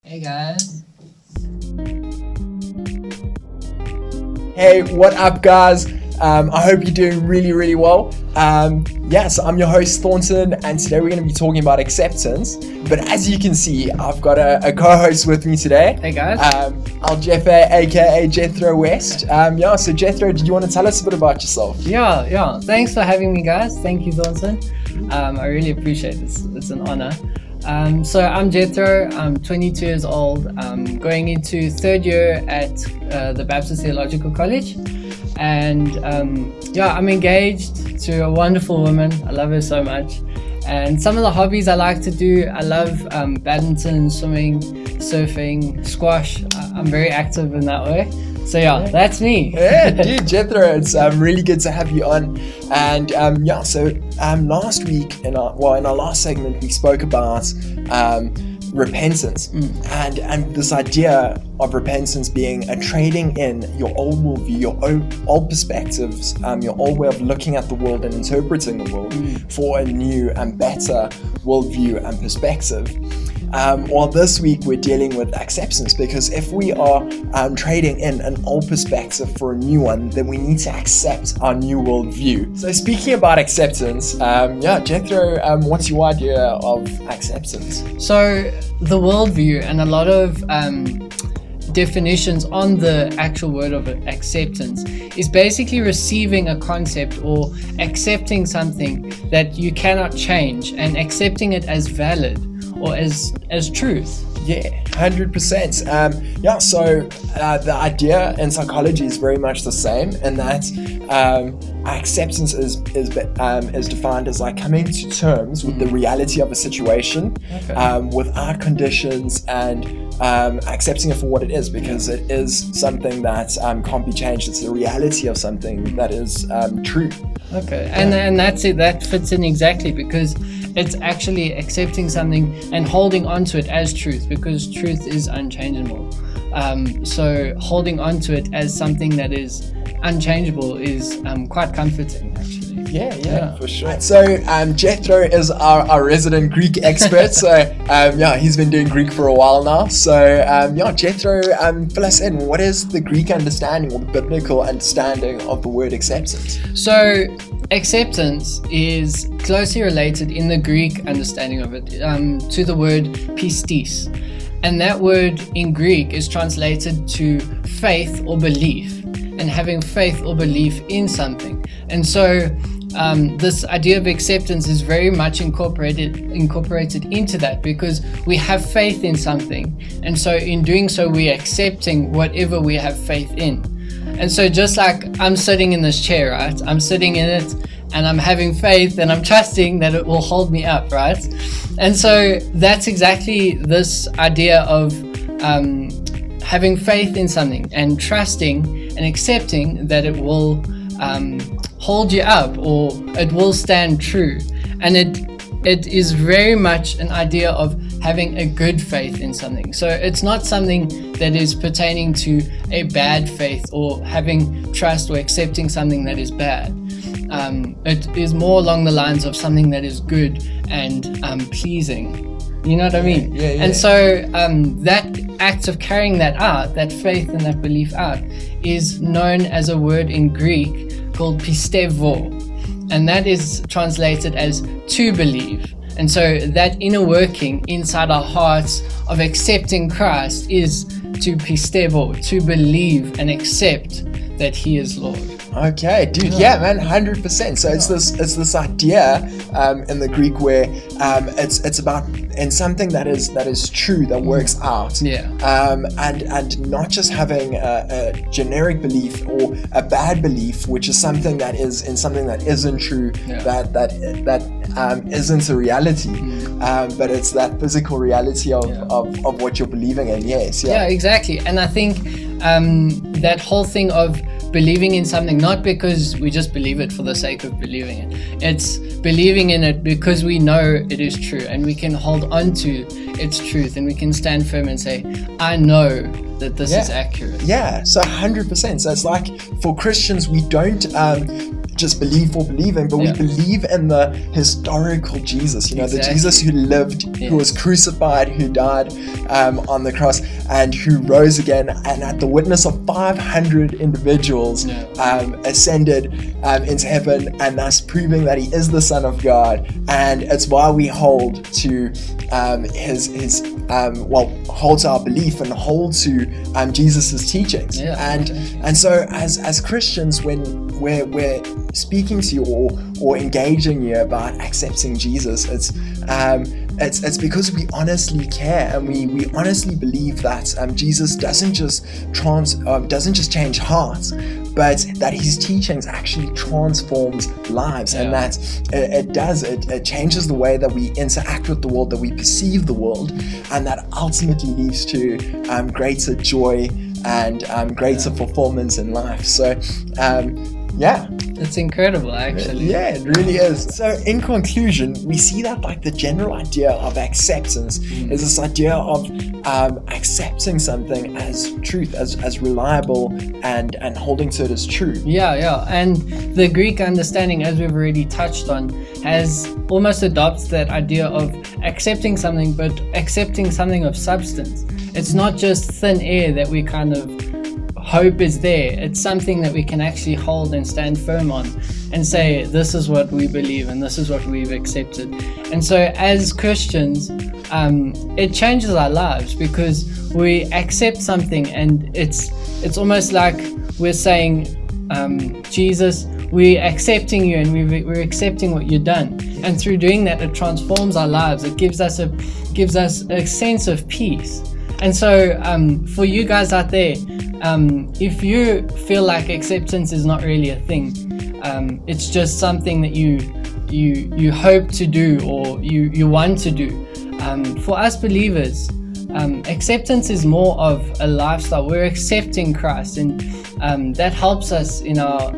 Hey guys. Hey, what up guys? I hope you're doing really well. So I'm your host Thornton, and today we're going to be talking about acceptance. But as you can see, I've got a co-host with me today. Hey guys. Aljefe, aka Jethro West. So Jethro, did you want to tell us a bit about yourself? Yeah. Thanks for having me, guys. Thank you, Thornton. I really appreciate this. It's an honor. So I'm Jethro. I'm 22 years old. I'm going into third year at the Baptist Theological College. And I'm engaged to a wonderful woman. I love her so much. And some of the hobbies I like to do, I love badminton, swimming, surfing, squash. I'm very active in that way. So that's me. Yeah, dude, Jethro, it's really good to have you on. And last week in our last segment we spoke about repentance and this idea of repentance being a trading in your old worldview, your old perspectives, your old way of looking at the world and interpreting the world for a new and better worldview and perspective. While this week we're dealing with acceptance, because if we are trading in an old perspective for a new one, then we need to accept our new worldview. So speaking about acceptance, Jethro, what's your idea of acceptance? So the worldview and a lot of definitions on the actual word of acceptance is basically receiving a concept or accepting something that you cannot change and accepting it as valid or as truth. Yeah, 100%. The idea in psychology is very much the same, in that acceptance is defined as like coming to terms with the reality of a situation, without conditions, and accepting it for what it is, because it is something that can't be changed. It's the reality of something that is true. Okay, and that's it. That fits in exactly, because it's actually accepting something and holding on to it as truth, because truth is unchangeable. So holding on to it as something that is unchangeable is quite comforting, actually. Yeah, for sure. So Jethro is our resident Greek expert. So he's been doing Greek for a while now. So Jethro, fill us in. What is the Greek understanding or the biblical understanding of the word acceptance? So acceptance is closely related in the Greek understanding of it to the word pistis. And that word in Greek is translated to faith or belief, and having faith or belief in something. And so this idea of acceptance is very much incorporated into that, because we have faith in something, and so in doing so we're accepting whatever we have faith in. And so just like I'm sitting in this chair, right? I'm sitting in it and I'm having faith and I'm trusting that it will hold me up, right? And so that's exactly this idea of having faith in something and trusting and accepting that it will hold you up, or it will stand true. And it is very much an idea of having a good faith in something. So it's not something that is pertaining to a bad faith or having trust or accepting something that is bad. It is more along the lines of something that is good and pleasing. You know what I mean? Yeah. And so that act of carrying that out, that faith and that belief out, is known as a word in Greek called pistevo. And that is translated as to believe. And so that inner working inside our hearts of accepting Christ is to pistevo, to believe and accept that He is Lord. Okay, dude, yeah, man, 100%. So it's this idea in the Greek where it's about in something that is true, that works out. And not just having a generic belief or a bad belief, which is something that is in something that isn't true, that isn't a reality, but it's that physical reality of what you're believing in. Yeah, exactly. And I think that whole thing of believing in something not because we just believe it for the sake of believing it. It's believing in it because we know it is true, and we can hold on to its truth, and we can stand firm and say, I know that this is accurate. Yeah, so 100%. So it's like for Christians, we don't just believe for believing, but we believe in the historical Jesus, the Jesus who lived, who was crucified, who died on the cross, and who rose again, and at the witness of 500 individuals ascended into heaven, and thus proving that he is the Son of God. And it's why we hold to hold to our belief and hold to Jesus's teachings. And so as Christians, when we're speaking to you or engaging you about accepting Jesus, it's because we honestly care, and we honestly believe that Jesus doesn't just change hearts, but that his teachings actually transforms lives, and that it changes the way that we interact with the world, that we perceive the world, and that ultimately leads to greater joy and greater fulfillment in life. So it's incredible, actually. Yeah, it really is. So in conclusion, we see that the general idea of acceptance is this idea of accepting something as truth, as reliable, and holding to it as true. And the Greek understanding, as we've already touched on, has almost adopts that idea of accepting something, but accepting something of substance. It's not just thin air that we kind of hope is there. It's something that we can actually hold and stand firm on and say, this is what we believe and this is what we've accepted. And so as Christians, it changes our lives, because we accept something, and it's almost like we're saying, Jesus, we're accepting you, and we're accepting what you've done. And through doing that, it transforms our lives. It gives us a sense of peace. And so for you guys out there, if you feel like acceptance is not really a thing, it's just something that you hope to do or you want to do, for us believers, acceptance is more of a lifestyle. We're accepting Christ, and that helps us in our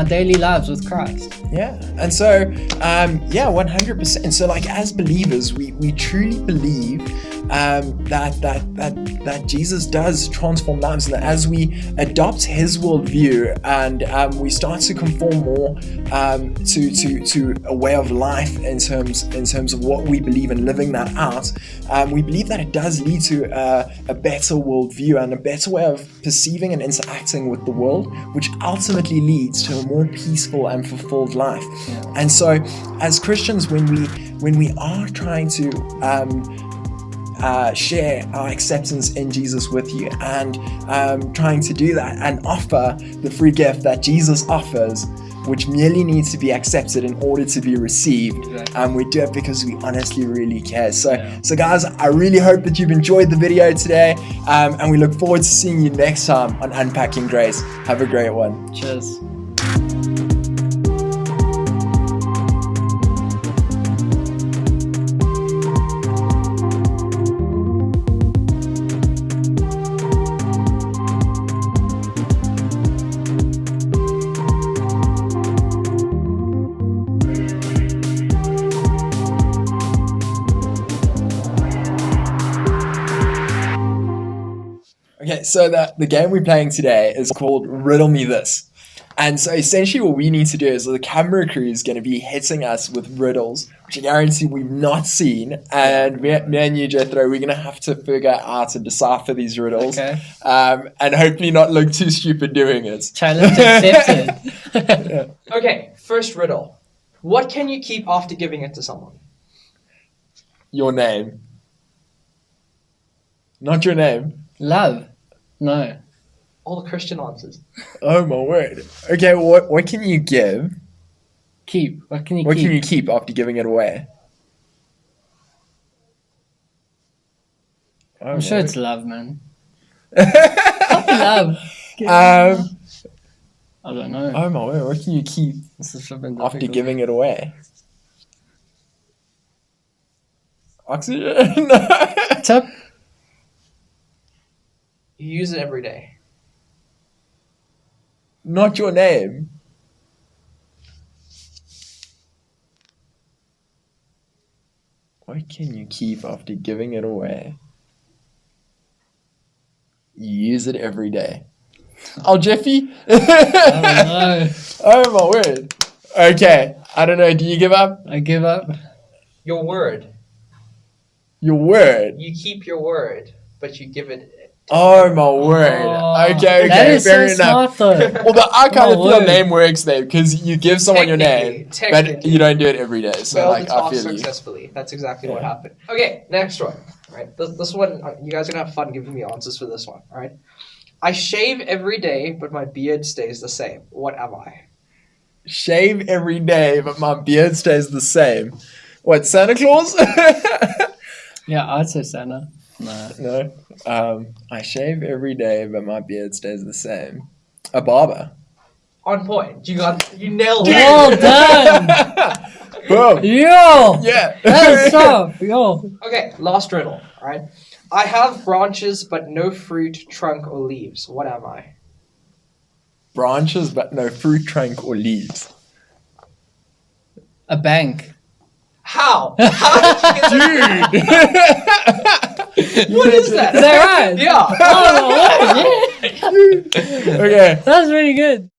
daily lives with Christ. And so 100%. So as believers, we truly believe that Jesus does transform lives, and that as we adopt his worldview and we start to conform more to a way of life in terms of what we believe and living that out, we believe that it does lead to a better worldview and a better way of perceiving and interacting with the world, which ultimately leads to a more peaceful and fulfilled life. And so as Christians, when we are trying to share our acceptance in Jesus with you, and trying to do that and offer the free gift that Jesus offers, which merely needs to be accepted in order to be received. We do it because we honestly really care. So guys, I really hope that you've enjoyed the video today, and we look forward to seeing you next time on Unpacking Grace. Have a great one. Cheers. Okay, so the game we're playing today is called Riddle Me This. And so essentially what we need to do is the camera crew is going to be hitting us with riddles, which I guarantee we've not seen. And me and you, Jethro, we're going to have to figure out and decipher these riddles. Okay. And hopefully not look too stupid doing it. Challenge accepted. Okay, first riddle. What can you keep after giving it to someone? Your name. Not your name. Love. No. All the Christian answers. Oh my word. Okay, what can you give? Keep. What can you What keep? can you keep after giving it away? I'm sure it's love, man. Love. I don't know. Oh my word, what can you keep This is flippant after difficult. giving it away? Oxygen? No. Tip. You use it every day. Not your name. What can you keep after giving it away? You use it every day. Al Jeffy? No, Oh my word. Okay. I don't know. Do you give up? I give up. Your word. Your word. You keep your word, but you give it. Oh my word. Oh, Okay, that is fair so enough. smart though. Although I kind of My feel word. name works there because you give someone your name, but Technically. you don't do it every day. So Failed like the I task feel you. successfully. That's exactly what Yeah. happened. Okay, next one. Right, this one, you guys are gonna have fun giving me answers for this one. All right, I shave every day, but my beard stays the same. What am I? Shave every day, but my beard stays the same. What, Santa Claus? Yeah, I'd say Santa. No. No. I shave every day, but my beard stays the same. A barber. On point. You nailed it. Well done. Boom. Yo. Yeah. That's tough. Yo. Okay, last riddle. All right, I have branches, but no fruit, trunk, or leaves. What am I? Branches, but no fruit, trunk, or leaves. A bank. How? How did you get that? What is that? Is that right? Yeah. Oh, yeah. Okay. That was really good.